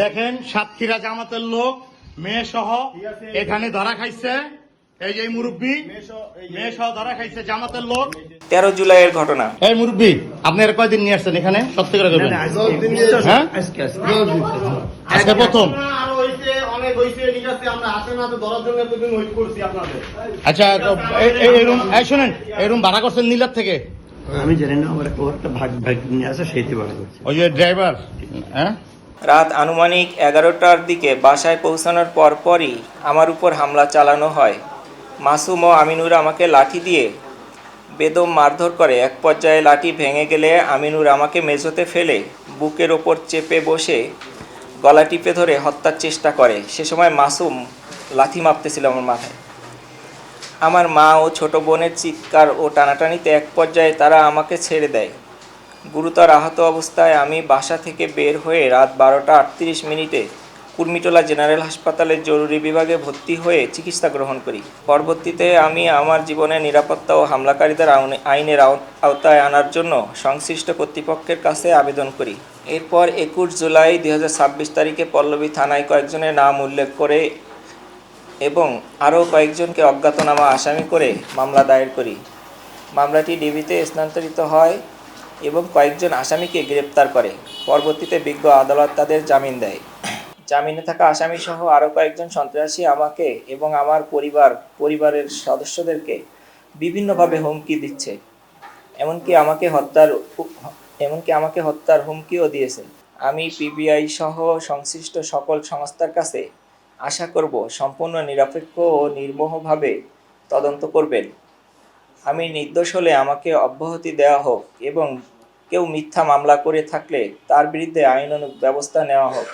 দেখেন সাতক্ষীরা জামাতের লোক মেয়ে সহ এখানে ধরা খাইছে। এই যে মুরব্বী মেয়ে সহ ধরা খাইছে জামাতের লোক। 13 জুলাইয়ের ঘটনা। এই মুরব্বী আপনি আর কয়দিন নিয়ে আসছেন এখানে? সত্যি করে বলবেন। হ্যাঁ আজকে প্রথম। আচ্ছা শোনেন, এই রুম ভাড়া করছেন নীলার থেকে? আমি জানি না, আমার একটা ভাগ নিয়ে আসে সেইটি ভাড়া করছে ওই যে ড্রাইভার। হ্যাঁ রাত আনুমানিক 11টার দিকে বাসায় পৌঁছানোর পরপরই আমার উপর হামলা চালানো হয়। মাসুম ও আমিনুর আমাকে লাঠি দিয়ে বেদম মারধর করে। এক পর্যায়ে লাঠি ভেঙে গেলে আমিনুর আমাকে মেঝোতে ফেলে বুকের ওপর চেপে বসে গলা টিপে ধরে হত্যার চেষ্টা করে। সে সময় মাসুম লাথি মারতেছিল আমার মাথায়। আমার মা ও ছোট বোনের চিৎকার ও টানাটানিতে এক পর্যায়ে তারা আমাকে ছেড়ে দেয়। গুরুতর আহত অবস্থায় আমি বাসা থেকে বের হয়ে রাত 12টা 38 মিনিটে কুর্মিটোলা জেনারেল হাসপাতালের জরুরি বিভাগে ভর্তি হয়ে চিকিৎসা গ্রহণ করি। পরবর্তীতে আমি আমার জীবনের নিরাপত্তা ও হামলাকারীদের আইনের আওতায় আনার জন্য সংশ্লিষ্ট কর্তৃপক্ষের কাছে আবেদন করি। এরপর 21 জুলাই 2026 তারিখে পল্লবী থানায় কয়েকজনের নাম উল্লেখ করে এবং আরও কয়েকজনকে অজ্ঞাতনামা আসামি করে মামলা দায়ের করি। মামলাটি ডিবিতে স্থানান্তরিত হয় এবং কয়েকজন আসামিকে গ্রেপ্তার করে। পরবর্তীতে বিজ্ঞ আদালত তাদের জামিন দেয়। জামিনে থাকা আসামিসহ আরও কয়েকজন সন্ত্রাসী আমাকে এবং আমার পরিবারের সদস্যদেরকে বিভিন্নভাবে হুমকি দিচ্ছে, এমনকি আমাকে হত্যার হুমকিও দিয়েছে। আমি পিবিআই সহ সংশ্লিষ্ট সকল সংস্থার কাছে আশা করব সম্পূর্ণ নিরপেক্ষ ও নির্মোহভাবে তদন্ত করবেন। আমি নির্দোষ হলে আমাকে অব্যাহতি দেওয়া হোক এবং কেউ মিথ্যা মামলা করে থাকলে তার বিরুদ্ধে আইনানুগ ব্যবস্থা নেওয়া হোক।